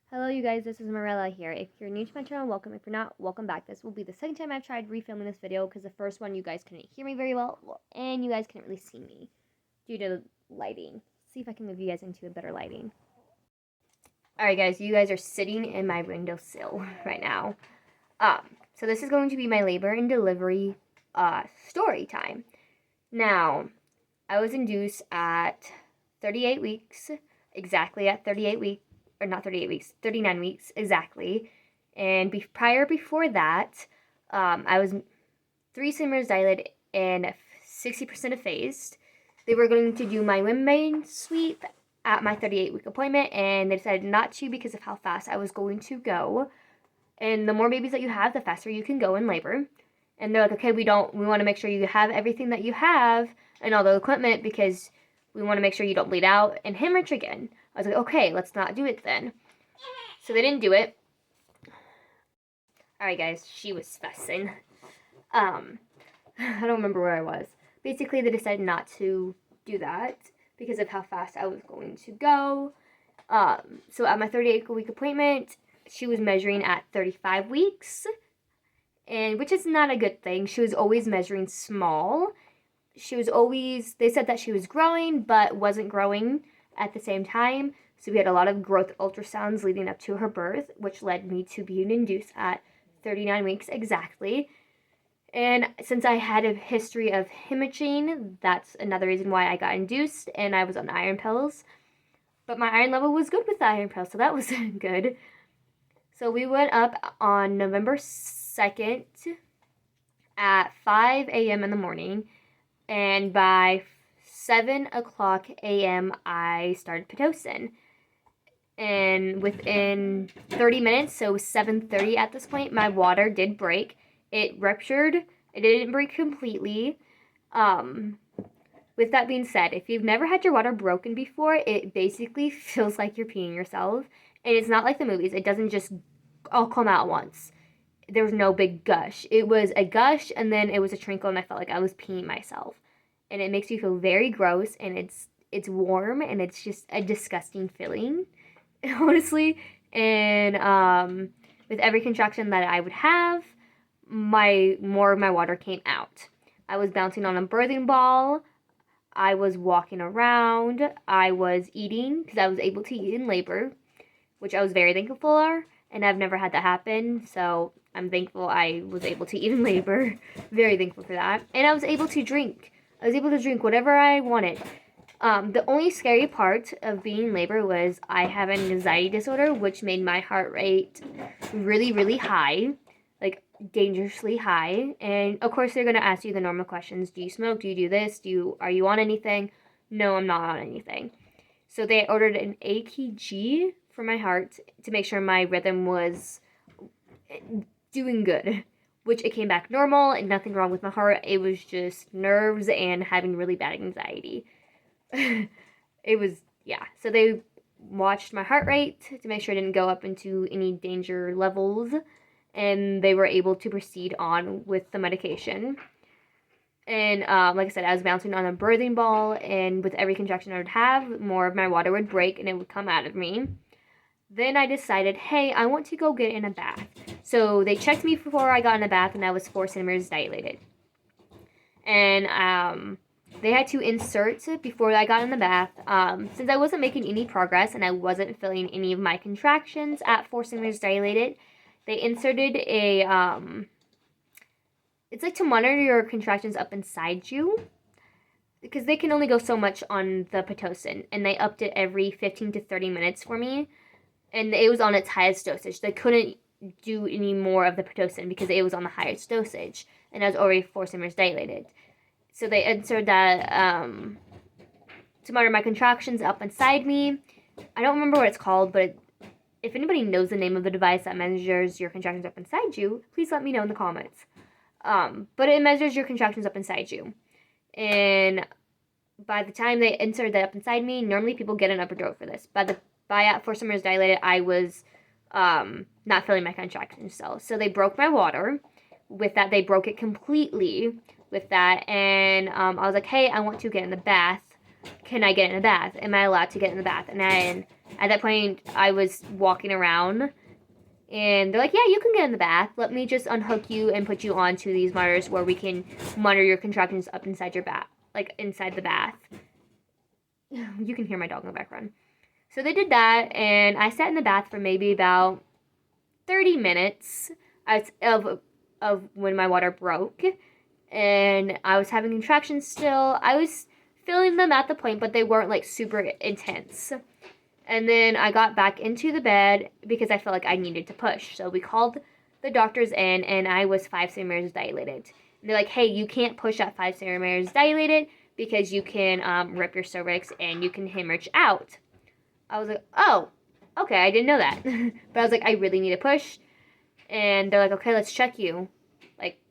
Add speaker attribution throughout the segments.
Speaker 1: Hello you guys, this is Marilla here. If you're new to my channel, welcome. If you're not, welcome back. This will be the second time I've tried refilming this video because the first one you guys couldn't hear me very well and you guys couldn't really see me due to lighting. See if I can move you guys into a better lighting. Alright guys, you guys are sitting in my windowsill right now. So this is going to be my labor and delivery story time. Now, I was induced at 38 weeks, exactly at 38 weeks. Or not 38 weeks, 39 weeks exactly. And before that, I was 3 centimeters dilated and 60% effaced. They were going to do my membrane sweep at my 38-week appointment, and they decided not to because of how fast I was going to go. And the more babies that you have, the faster you can go in labor. And they're like, okay, we want to make sure you have everything that you have and all the equipment because we want to make sure you don't bleed out and hemorrhage again. I was like, okay, let's not do it then. So they didn't do it. Alright guys, she was fussing. I don't remember where I was. Basically, they decided not to do that because of how fast I was going to go. So at my 38-week appointment, she was measuring at 35 weeks, and which is not a good thing. She was always measuring small. They said that she was growing, but wasn't growing at the same time. So we had a lot of growth ultrasounds leading up to her birth, which led me to being induced at 39 weeks exactly. And since I had a history of hemorrhaging, that's another reason why I got induced, and I was on iron pills. But my iron level was good with the iron pills, so that was good. So we went up on November 2nd at 5 a.m. in the morning, and by 7 o'clock a.m. I started Pitocin. And within 30 minutes, so 7:30 at this point, my water did break. It ruptured. It didn't break completely. With that being said, if you've never had your water broken before, it basically feels like you're peeing yourself. And it's not like the movies. It doesn't just all come out once. There was no big gush. It was a gush, and then it was a trickle, and I felt like I was peeing myself. And it makes you feel very gross, and it's warm, and it's just a disgusting feeling, honestly. And with every contraction that I would have, more of my water came out. I was bouncing on a birthing ball. I was walking around. I was eating because I was able to eat in labor, which I was very thankful for, and I've never had that happen, so I'm thankful I was able to eat in labor. Very thankful for that. And I was able to drink. I was able to drink whatever I wanted. The only scary part of being in labor was I have an anxiety disorder, which made my heart rate really, really high, like dangerously high. And of course, they're going to ask you the normal questions. Do you smoke? Do you do this? Are you on anything? No, I'm not on anything. So they ordered an EKG for my heart to make sure my rhythm was doing good, which it came back normal and nothing wrong with my heart. It was just nerves and having really bad anxiety. It was, yeah. So they watched my heart rate to make sure it didn't go up into any danger levels, and they were able to proceed on with the medication. And like I said, I was bouncing on a birthing ball, and with every contraction I would have, more of my water would break and it would come out of me. Then I decided, hey, I want to go get in a bath. So they checked me before I got in the bath, and I was 4 centimeters dilated. And they had to insert before I got in the bath. Since I wasn't making any progress and I wasn't feeling any of my contractions at 4 centimeters dilated, they inserted it's like to monitor your contractions up inside you, because they can only go so much on the Pitocin, and they upped it every 15 to 30 minutes for me, and it was on its highest dosage. They couldn't do any more of the Pitocin because it was on the highest dosage, and I was already 4 centimeters dilated. So they inserted that to monitor my contractions up inside me. I don't remember what it's called, but if anybody knows the name of the device that measures your contractions up inside you, please let me know in the comments. But it measures your contractions up inside you. And by the time they inserted that up inside me, normally people get an epidural for this. By at 4 centimeters dilated, I was not feeling my contractions cells. So they broke my water. With that, they broke it completely with that. And I was like, hey, I want to get in the bath. Can I get in the bath? Am I allowed to get in the bath? And At that point, I was walking around, and they're like, yeah, you can get in the bath. Let me just unhook you and put you onto these monitors where we can monitor your contractions up inside your bath, like inside the bath. You can hear my dog in the background. So they did that, and I sat in the bath for maybe about 30 minutes of when my water broke, and I was having contractions still. I was feeling them at the point, but they weren't like super intense. And then I got back into the bed because I felt like I needed to push. So we called the doctors in, and I was 5 centimeters dilated. And they're like, hey, you can't push at 5 centimeters dilated because you can rip your cervix and you can hemorrhage out. I was like, oh, okay, I didn't know that. But I was like, I really need to push. And they're like, okay, let's check you. Like,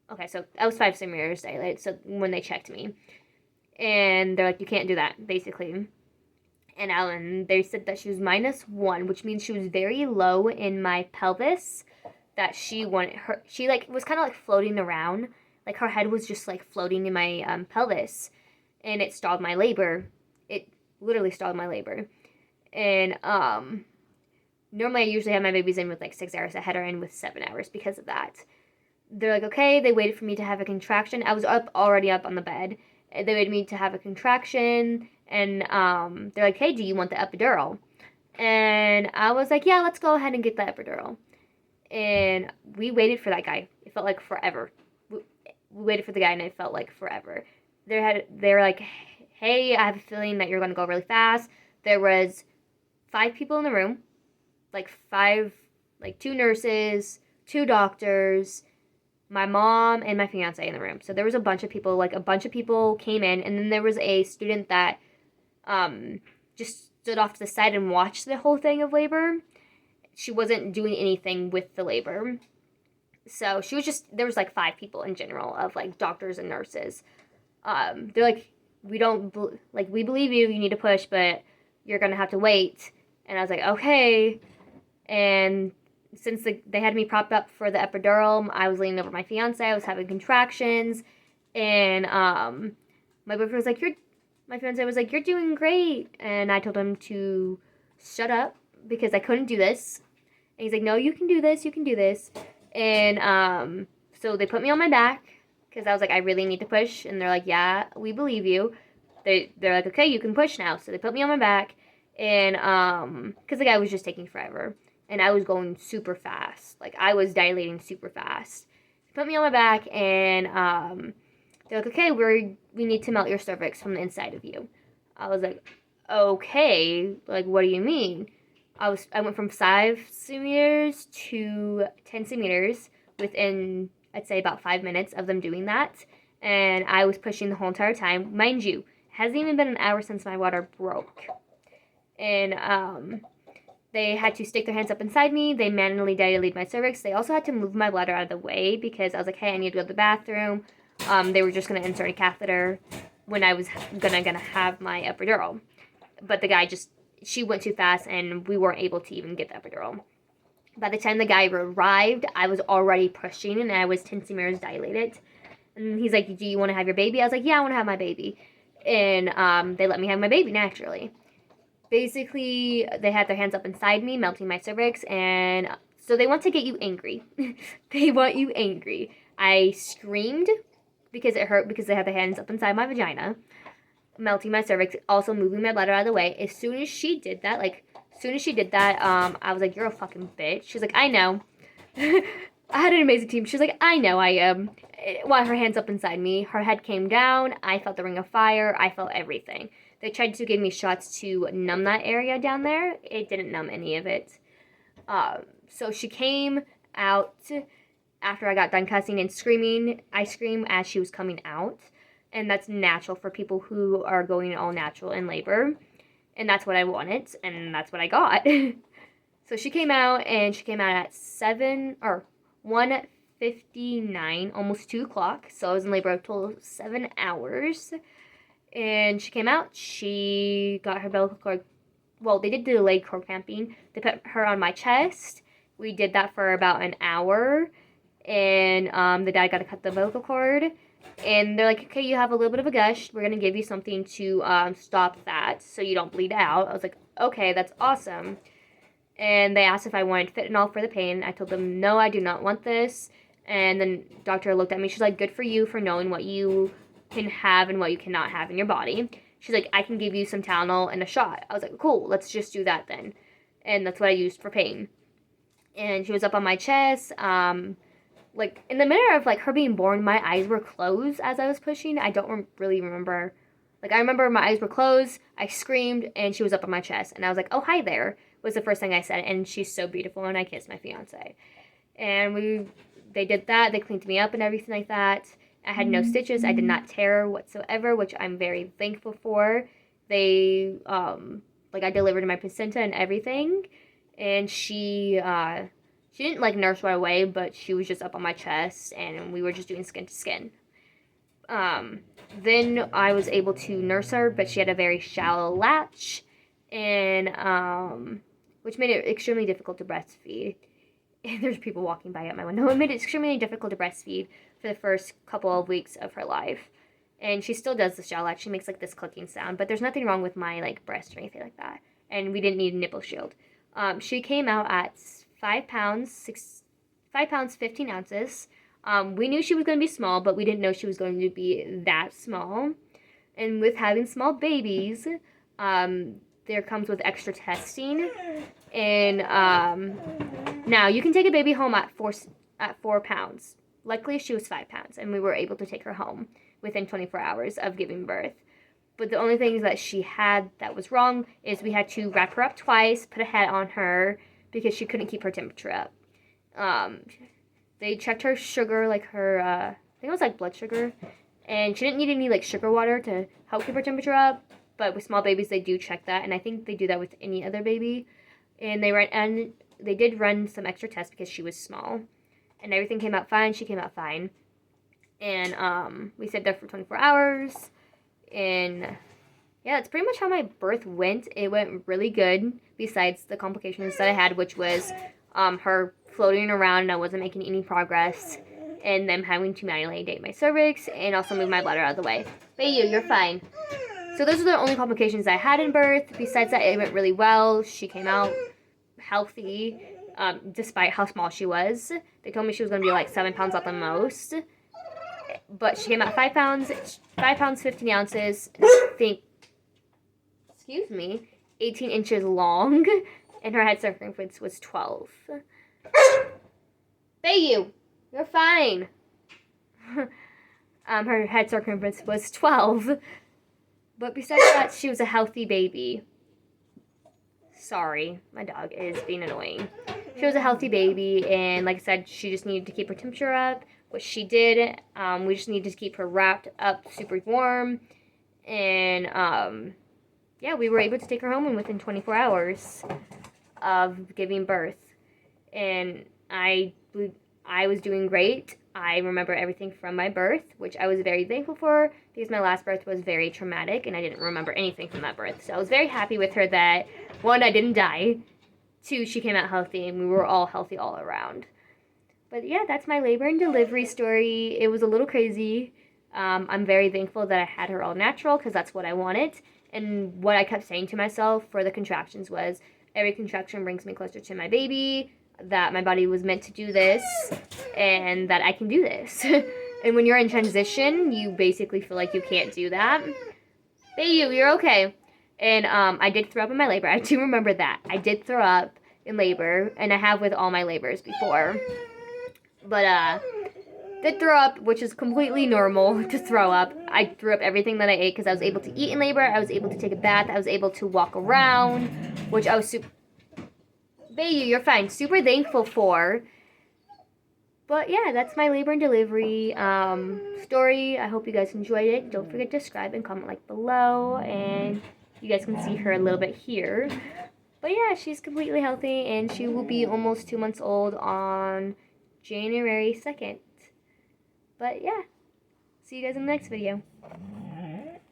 Speaker 1: okay, so I was 5 centimeters dilated, so when they checked me. And they're like, you can't do that, basically. And Ellen, they said that she was -1, which means she was very low in my pelvis. That she like was kind of like floating around, like her head was just like floating in my pelvis, and it stalled my labor. It literally stalled my labor, and normally I usually have my babies in with like 6 hours. I had her in with 7 hours because of that. They're like, okay. They waited for me to have a contraction. I was already up on the bed. They waited me to have a contraction. And they're like, hey, do you want the epidural? And I was like, yeah, let's go ahead and get the epidural. And we waited for that guy. It felt like forever. We waited for the guy, and it felt like forever. They were like, hey, I have a feeling that you're going to go really fast. There was 5 people in the room, like 2 nurses, 2 doctors, my mom, and my fiance in the room. So there was a bunch of people. Like, a bunch of people came in, and then there was a student that just stood off to the side and watched the whole thing of labor. She wasn't doing anything with the labor. So she was there was like 5 people in general of like doctors and nurses. They're like, we believe you need to push, but you're going to have to wait. And I was like, okay. And since they had me propped up for the epidural, I was leaning over my fiance. I was having contractions. And my boyfriend was like, my fiance was like, you're doing great. And I told him to shut up because I couldn't do this. And he's like, no, you can do this. You can do this. And so they put me on my back because I was like, I really need to push. And they're like, yeah, we believe you. They're like, okay, you can push now. So they put me on my back. And because the guy was just taking forever. And I was going super fast. Like, I was dilating super fast. They put me on my back, and they're like, okay, we need to melt your cervix from the inside of you. I was like, okay, like, what do you mean? I went from 5 centimeters to 10 centimeters within, I'd say, about 5 minutes of them doing that. And I was pushing the whole entire time. Mind you, it hasn't even been an hour since my water broke. And they had to stick their hands up inside me. They manually dilated my cervix. They also had to move my bladder out of the way because I was like, hey, I need to go to the bathroom. They were just going to insert a catheter when I was gonna have my epidural. But the guy she went too fast, and we weren't able to even get the epidural. By the time the guy arrived, I was already pushing, and I was 10 centimeters dilated. And he's like, do you want to have your baby? I was like, yeah, I want to have my baby. And they let me have my baby naturally. Basically, they had their hands up inside me, melting my cervix, and so they want to get you angry. They want you angry. I screamed because it hurt because they had their hands up inside my vagina, melting my cervix, also moving my bladder out of the way. As soon as she did that, I was like, you're a fucking bitch. She's like, I know. I had an amazing team. She's like, I know I am. While her hands up inside me, her head came down. I felt the ring of fire. I felt everything. They tried to give me shots to numb that area down there. It didn't numb any of it. So she came out after I got done cussing and screaming. I screamed as she was coming out. And that's natural for people who are going all natural in labor. And that's what I wanted. And that's what I got. So she came out, and she came out at 1:59, almost 2 o'clock. So I was in labor a total of 7 hours. And she came out, she got her umbilical cord. Well, they did delayed cord clamping. They put her on my chest. We did that for about an hour. And the dad got to cut the umbilical cord. And they're like, okay, you have a little bit of a gush. We're going to give you something to stop that so you don't bleed out. I was like, okay, that's awesome. And they asked if I wanted fentanyl for the pain. I told them, no, I do not want this. And then doctor looked at me. She's like, good for you for knowing what you can have and what you cannot have in your body. She's like, I can give you some Tylenol and a shot. I was like, cool, let's just do that then. And that's what I used for pain. And she was up on my chest. Like, in the manner of, like, her being born, my eyes were closed as I was pushing. I don't really remember. Like, I remember my eyes were closed. I screamed, and she was up on my chest. And I was like, oh, hi there, was the first thing I said. And she's so beautiful. And I kissed my fiance. And they did that. They cleaned me up and everything like that. I had no stitches. I did not tear whatsoever, which I'm very thankful for. They, like, I delivered my placenta and everything. And she didn't, like, nurse right away, but she was just up on my chest, and we were just doing skin to skin. Then I was able to nurse her, but she had a very shallow latch, and, which made it extremely difficult to breastfeed. And there's people walking by at my window. It made it extremely difficult to breastfeed for the first couple of weeks of her life. And she still does the shallow latch. She makes, like, this clicking sound, but there's nothing wrong with my, like, breast or anything like that. And we didn't need a nipple shield. She came out at 5 pounds, 15 ounces. We knew she was going to be small, but we didn't know she was going to be that small. And with having small babies, there comes with extra testing. And now you can take a baby home at 4 pounds. Luckily, she was 5 pounds, and we were able to take her home within 24 hours of giving birth. But the only thing that she had that was wrong is we had to wrap her up twice, put a hat on her, because she couldn't keep her temperature up. They checked her sugar, like her, I think it was like blood sugar, and she didn't need any like sugar water to help keep her temperature up, but with small babies they do check that, and I think they do that with any other baby. And they did run some extra tests because she was small, and everything came out fine. She came out fine, and we stayed there for 24 hours. And yeah, that's pretty much how my birth went. It went really good, besides the complications that I had, which was her floating around and I wasn't making any progress, and them having to manually date my cervix and also move my bladder out of the way. But you're fine. So those are the only complications I had in birth. Besides that, it went really well. She came out healthy, despite how small she was. They told me she was going to be like 7 pounds at the most. But she came out 5 pounds, 15 ounces, I think, 18 inches long, and her head circumference was 12. You're fine. Her head circumference was 12. But besides that, she was a healthy baby. Sorry, my dog is being annoying. She was a healthy baby, and like I said, she just needed to keep her temperature up, which she did. We just needed to keep her wrapped up super warm. And, yeah, we were able to take her home within 24 hours of giving birth. And I was doing great. I remember everything from my birth, which I was very thankful for, because my last birth was very traumatic, and I didn't remember anything from that birth. So I was very happy with her that, 1, I didn't die, 2, she came out healthy, and we were all healthy all around. But yeah, that's my labor and delivery story. It was a little crazy. I'm very thankful that I had her all natural, because that's what I wanted. And what I kept saying to myself for the contractions was, every contraction brings me closer to my baby, that my body was meant to do this, and that I can do this. And when you're in transition, you basically feel like you can't do that. You're okay. And I did throw up in my labor. I do remember that. I did throw up in labor, and I have with all my labors before. But did throw up, which is completely normal to throw up. I threw up everything that I ate because I was able to eat in labor. I was able to take a bath. I was able to walk around, which I was super... you're fine. Super thankful for. But yeah, that's my labor and delivery story. I hope you guys enjoyed it. Don't forget to subscribe and comment like below. And you guys can see her a little bit here. But yeah, she's completely healthy, and she will be almost 2 months old on January 2nd. But yeah, see you guys in the next video.